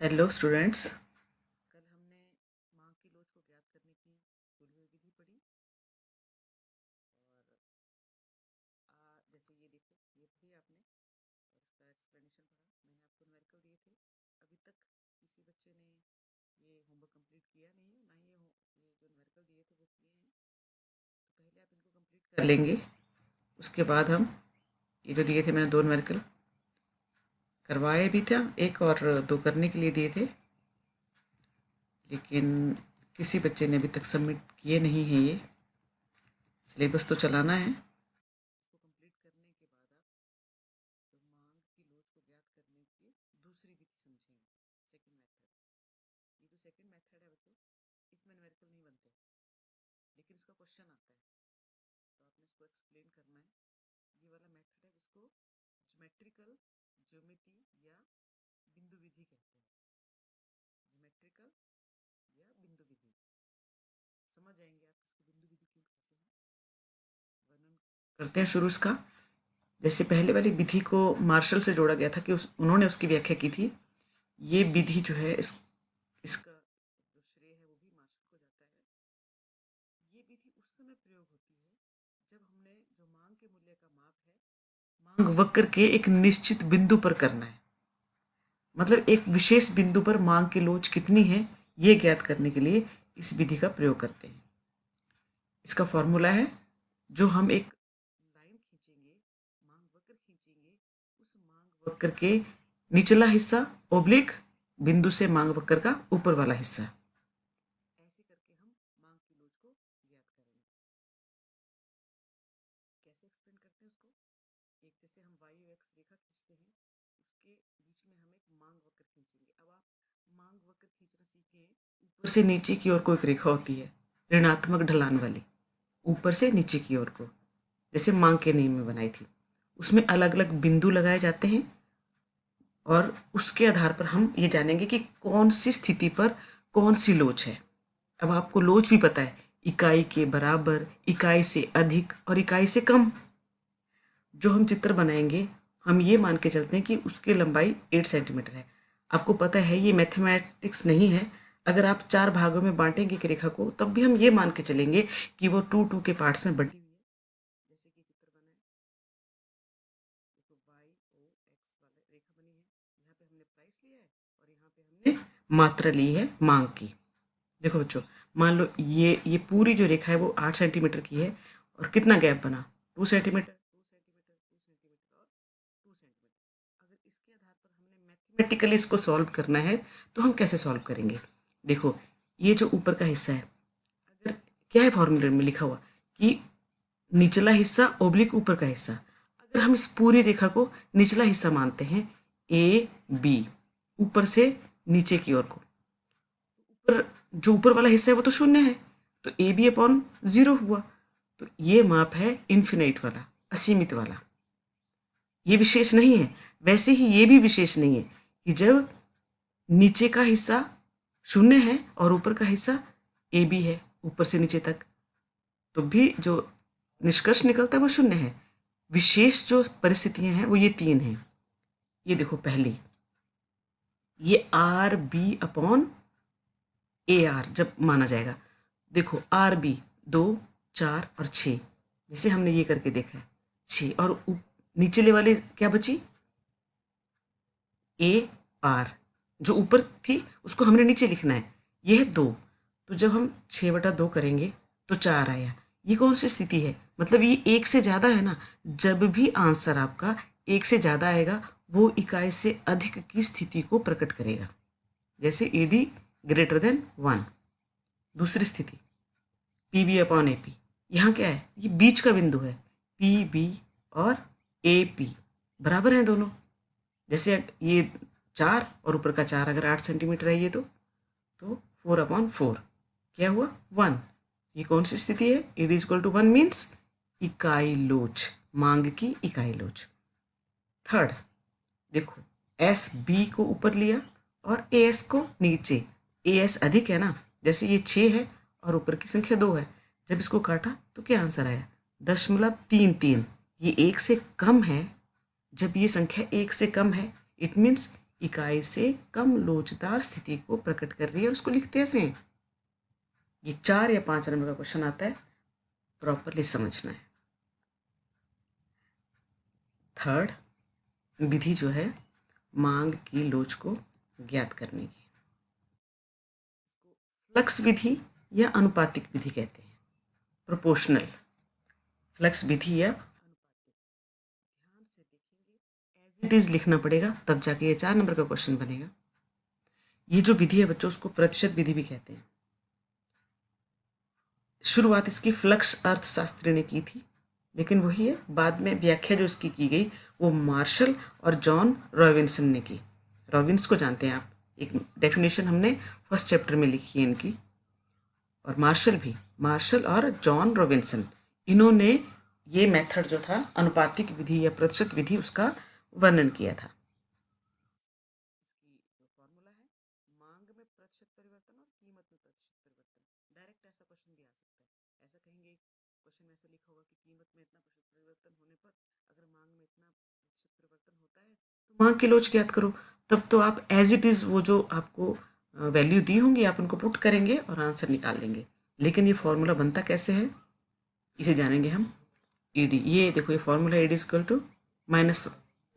Hello students. कल हमने मांग की लोच को ज्ञात करने की खुली हुई विधि पढ़ी और जैसे ये देखो, ये पढ़ी आपने और इसका एक्सप्लेनेशन पढ़ा। मैंने आपको न्यूमेरिकल दिए थे। अभी तक किसी बच्चे ने ये होमवर्क कंप्लीट किया नहीं है, ना ही ये जो न्यूमेरिकल दिए थे वो किए हैं। तो पहले आप इनको कंप्लीट कर लेंगे, उसके बाद हम ये जो दिए थे, मैंने 2 न्यूमेरिकल करवाए भी था, एक और 2 करने के लिए दिए थे, लेकिन किसी बच्चे ने अभी तक सबमिट किए नहीं हैं। ये सिलेबस तो चलाना है। इसको कंप्लीट करने के बाद आप तो मांग की लोच को ज्ञात करने की दूसरी विधि समझेंगे, सेकंड मेथड। ये जो सेकंड मेथड है बच्चों, इसमें न्यूमेरिकल नहीं बनते, लेकिन इसका क्वेश्चन आता है, तो आपने इसको एक्सप्लेन करना है। ये वाला मेथड है जिसको ज्योमेट्रिकल ज्योमिति या बिंदु विधि कहते हैं। ज्योमेट्रिकल या बिंदु विधि, समझ जाएंगे आप इसको बिंदु विधि क्यों कहते हैं। वर्णन करते हैं शुरू इसका। जैसे पहले वाली विधि को मार्शल से जोड़ा गया था कि उन्होंने उसकी व्याख्या की थी। ये विधि जो है इसका जो श्रेय है वो भी मार्शल को जाता है। ये विधि उस समय प्रयोग होती है जब हमने जो मांग के मूल्य का माप है, मांग वक्र के एक निश्चित बिंदु पर करना है। मतलब एक विशेष बिंदु पर मांग की लोच कितनी है, ये ज्ञात करने के लिए इस विधि का प्रयोग करते हैं। इसका फॉर्मूला है, जो हम एक लाइन खींचेंगे, मांग वक्र खींचेंगे, उस मांग वक्र के निचला हिस्सा ओब्लिक बिंदु से मांग वक्र का ऊपर वाला हिस्सा, ऐसे करके हम मांग की लोच को ज्ञात करेंगे। कैसे एक्सप्लेन करते हैं उसको, एक जैसे हम वाई एक्स रेखा खींचते हैं, उसके बीच में हम एक मांग वक्र खींचेंगे। अब आप मांग वक्र खींचना सीखें, ऊपर से नीचे की ओर कोई एक रेखा होती है ऋणात्मक ढलान वाली, ऊपर से नीचे की ओर को, जैसे मांग के नियम में बनाई थी। उसमें अलग अलग बिंदु लगाए जाते हैं और उसके आधार पर हम ये जानेंगे कि कौन सी स्थिति पर कौन सी लोच है। अब आपको लोच भी पता है, इकाई के बराबर, इकाई से अधिक और इकाई से कम। जो हम चित्र बनाएंगे, हम ये मान के चलते हैं कि उसकी लंबाई 8 सेंटीमीटर है। आपको पता है ये मैथमेटिक्स नहीं है। अगर आप 4 भागों में बांटेंगे एक रेखा को, तब भी हम ये मान के चलेंगे कि वो 2 के पार्ट्स में बटी हुई है। जैसे कि चित्र बना है, देखो वाई ओ एक्स वाला रेखा बनी है, यहाँ पे हमने प्राइस लिया है और यहाँ पे हमने मात्रा ली है मांग की। देखो बच्चों, मान लो ये पूरी जो रेखा है वो 8 सेंटीमीटर की है और कितना गैप बना, 2 सेंटीमीटर, 2 सेंटीमीटर, 2 सेंटीमीटर और 2 सेंटीमीटर। अगर इसके आधार पर हमने मैथमेटिकली इसको सॉल्व करना है, तो हम कैसे सॉल्व करेंगे। देखो, ये जो ऊपर का हिस्सा है, अगर क्या है फॉर्मूले में लिखा हुआ कि निचला हिस्सा ओब्लिक ऊपर का हिस्सा, अगर हम इस पूरी रेखा को निचला हिस्सा मानते हैं, ए बी, ऊपर से नीचे की ओर को, ऊपर जो ऊपर वाला हिस्सा है वो तो शून्य है, तो ए बी अपॉन 0 हुआ। तो ये माप है इन्फिनाइट वाला, असीमित वाला। ये विशेष नहीं है। वैसे ही ये भी विशेष नहीं है कि जब नीचे का हिस्सा शून्य है और ऊपर का हिस्सा ए बी है, ऊपर से नीचे तक, तो भी जो निष्कर्ष निकलता है वो शून्य है। विशेष जो परिस्थितियां हैं वो ये 3 हैं। ये देखो, पहली, ये R B upon A R जब माना जाएगा। देखो आर बी 2, 4 और 6, जैसे हमने ये करके देखा है 6, और नीचले वाले क्या बची, ए आर, जो ऊपर थी उसको हमने नीचे लिखना है, ये है 2। तो जब हम 6/2 करेंगे तो 4 आया। ये कौन सी स्थिति है, मतलब ये 1 से ज़्यादा है ना। जब भी आंसर आपका 1 से ज़्यादा आएगा, वो इकाई से अधिक की स्थिति को प्रकट करेगा। जैसे ए डी ग्रेटर देन 1। दूसरी स्थिति, P B upon A P, यहाँ क्या है, ये बीच का बिंदु है, पी बी और ए पी बराबर हैं दोनों। जैसे ये 4 और ऊपर का 4 अगर 8 सेंटीमीटर है ये, तो 4/4 क्या हुआ, 1। ये कौन सी स्थिति है, A D equal to 1 means इकाई लोच, मांग की इकाई लोच। थर्ड, देखो एस बी को ऊपर लिया और ए एस को नीचे। ए एस अधिक है ना, जैसे ये 6 है और ऊपर की संख्या 2 है। जब इसको काटा तो क्या आंसर आया, 0.33। ये 1 से कम है। जब ये संख्या 1 से कम है, इट मीन्स इकाई से कम लोचदार स्थिति को प्रकट कर रही है और उसको लिखते ऐसे हैं। ये 4 या 5 नंबर का क्वेश्चन आता है, प्रॉपरली समझना है। थर्ड विधि जो है मांग की लोच को ज्ञात करने की, फ्लक्स विधि या अनुपातिक विधि कहते हैं, प्रोपोर्शनल फ्लक्स विधि या ध्यान से देखेंगे, एज इट इज लिखना पड़ेगा, तब जाके ये 4 नंबर का क्वेश्चन बनेगा। ये जो विधि है बच्चों, उसको प्रतिशत विधि भी कहते हैं। शुरुआत इसकी फ्लक्स अर्थशास्त्री ने की थी, लेकिन वही है, बाद में व्याख्या जो इसकी की गई वो मार्शल और जॉन रॉबिन्सन ने की। रॉबिन्स को जानते हैं आप, एक डेफिनेशन हमने फर्स्ट चैप्टर में लिखी है इनकी। और मार्शल और जॉन रॉबिन्सन, इन्होंने ये मेथड जो था अनुपातिक विधि या प्रतिशत विधि, उसका वर्णन किया था। इसकी जो फॉर्मूला है, मांग में प्रतिशत परिवर्तन और कीमत में प्रतिशत परिवर्तन। डायरेक्ट ऐसा क्वेश्चन भी आ सकता है, ऐसा कहेंगे, क्वेश्चन में ऐसा लिखा होगा कि कीमत में इतना प्रतिशत परिवर्तन होने पर अगर मांग में इतना प्रतिशत परिवर्तन होता है तो मांग की लोच ज्ञात करो। तब तो आप एज इट इज़ वो जो आपको वैल्यू दी होंगी आप उनको पुट करेंगे और आंसर निकाल लेंगे। लेकिन ये फॉर्मूला बनता कैसे है, इसे जानेंगे हम। ईडी, ये देखो, ये formula ED equal to minus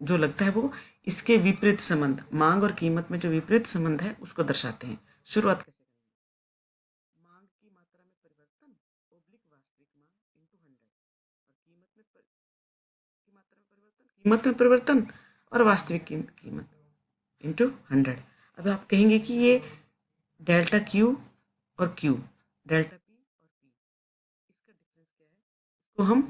जो लगता है वो इसके विपरीत संबंध, मांग और कीमत में जो विपरीत संबंध है उसको दर्शाते हैं। शुरुआत कैसे करेंगे, मांग की मात्रा में परिवर्तन ओब्लिक वास्तविक मांग इंटू 100, और कीमत में परिवर्तन और वास्तविक कीमत इंटू 100। अब आप कहेंगे कि ये डेल्टा क्यू और क्यू, डेल्टा पी और पी, इसका डिफरेंस क्या है, इसको हम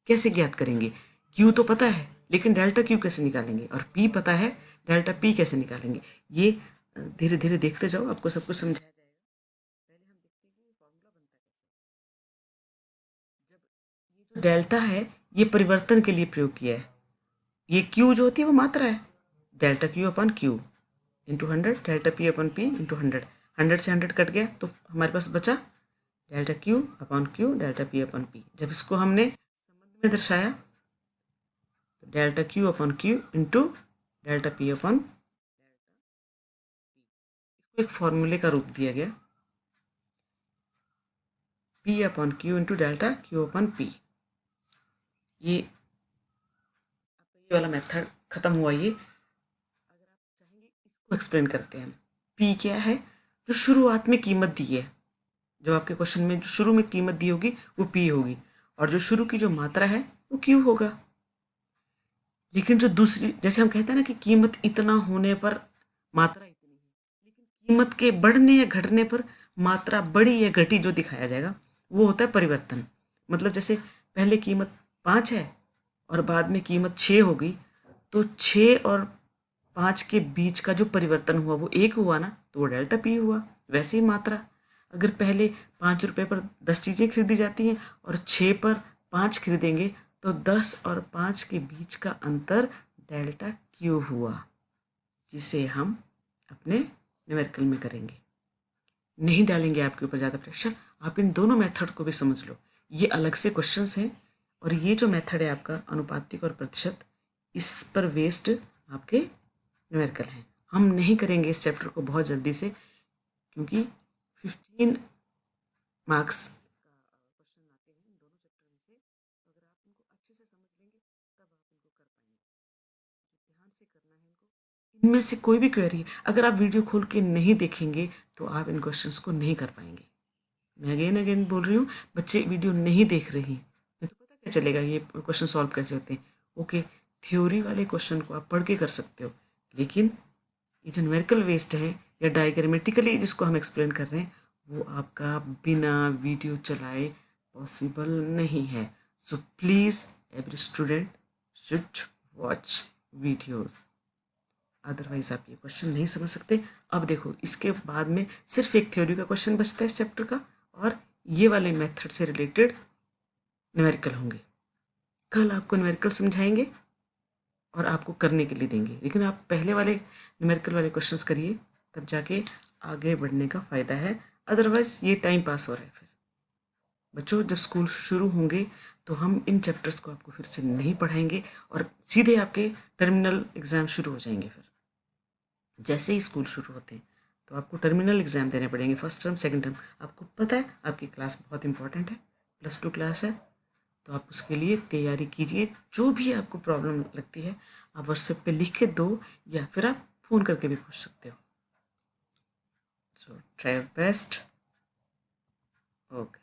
कैसे ज्ञात करेंगे। क्यू तो पता है, लेकिन डेल्टा क्यू कैसे निकालेंगे, और पी पता है, डेल्टा पी कैसे निकालेंगे। ये धीरे धीरे देखते जाओ, आपको सब कुछ समझाया जाएगा। पहले हम देखते हैं कि ये फॉर्मूला बनता कैसे। जब ये जो डेल्टा है ये परिवर्तन के लिए प्रयोग किया है, ये क्यू जो होती है वो मात्रा है, delta Q upon Q into 100, delta P अपन पी इंटू 100। 100 से 100 कट गया तो हमारे पास बचा delta Q upon Q, delta P अपन पी। जब इसको हमने संबंध में दर्शाया तो delta Q upon Q into delta P अपन डेल्टा पी, इसको एक फॉर्मूले का रूप दिया गया, P upon Q into delta Q अपन पी। ये वाला मेथड खत्म हुआ। ये अगर आप चाहेंगे इसको एक्सप्लेन करते हैं। पी क्या है, जो शुरुआत में कीमत दी है, जो आपके क्वेश्चन में जो शुरू में कीमत दी होगी वो पी होगी, और जो शुरू की जो मात्रा है वो क्यू होगा। लेकिन जो दूसरी, जैसे हम कहते हैं ना कि कीमत इतना होने पर मात्रा इतनी है, लेकिन कीमत के बढ़ने या घटने पर मात्रा बढ़ी या घटी जो दिखाया जाएगा वो होता है परिवर्तन। मतलब जैसे पहले कीमत 5 है और बाद में कीमत 6 होगी, तो 6 और 5 के बीच का जो परिवर्तन हुआ वो 1 हुआ ना, तो वो डेल्टा पी हुआ। वैसे ही मात्रा, अगर पहले 5 रुपये पर 10 चीज़ें खरीदी जाती हैं और 6 पर 5 खरीदेंगे तो 10 और 5 के बीच का अंतर डेल्टा क्यू हुआ, जिसे हम अपने न्यूमेरिकल में करेंगे। नहीं डालेंगे आपके ऊपर ज़्यादा प्रेशर, आप इन दोनों मेथड को भी समझ लो, ये अलग से क्वेश्चंस हैं। और ये जो मेथड है आपका अनुपातिक और प्रतिशत, इस पर बेस्ड आपके न्यूमेरिकल हैं। हम नहीं करेंगे इस चैप्टर को बहुत जल्दी से, क्योंकि 15 मार्क्स का क्वेश्चन आते हैं इन दोनों चैप्टर में से। तो अगर आप इनको अच्छे से समझ लेंगे तब आप इनको कर पाएंगे। जो ध्यान से करना है इनको, इनमें से कोई भी क्वेरी अगर आप वीडियो खोल के नहीं देखेंगे तो आप इन क्वेश्चंस को नहीं कर पाएंगे। मैं अगेन बोल रही हूँ, बच्चे वीडियो नहीं देख रहे हैं तो पता क्या चलेगा ये क्वेश्चन सॉल्व कैसे होते हैं। ओके, थ्योरी वाले क्वेश्चन को आप पढ़ के कर सकते हो, लेकिन ये जो न्यूमेरिकल वेस्ट है या डायग्रामेटिकली जिसको हम एक्सप्लेन कर रहे हैं वो आपका बिना वीडियो चलाए पॉसिबल नहीं है। So please every student should watch videos, otherwise आप ये क्वेश्चन नहीं समझ सकते। अब देखो, इसके बाद में सिर्फ एक थ्योरी का क्वेश्चन बचता है इस चैप्टर का, और ये वाले मेथड से रिलेटेड न्यूमेरिकल होंगे। कल आपको न्यूमेरिकल समझाएंगे और आपको करने के लिए देंगे, लेकिन आप पहले वाले न्यूमेरिकल वाले क्वेश्चंस करिए, तब जाके आगे बढ़ने का फ़ायदा है। अदरवाइज ये टाइम पास हो रहा है। फिर बच्चों जब स्कूल शुरू होंगे तो हम इन चैप्टर्स को आपको फिर से नहीं पढ़ाएंगे और सीधे आपके टर्मिनल एग्ज़ाम शुरू हो जाएंगे फिर। जैसे ही स्कूल शुरू होते हैं तो आपको टर्मिनल एग्ज़ाम देने पड़ेंगे, फर्स्ट टर्म सेकंड टर्म। आपको पता है आपकी क्लास बहुत इंपॉर्टेंट है, +2 क्लास है, तो आप उसके लिए तैयारी कीजिए। जो भी आपको प्रॉब्लम लगती है आप व्हाट्सएप पे लिख के दो, या फिर आप फ़ोन करके भी पूछ सकते हो। So try your best. Okay.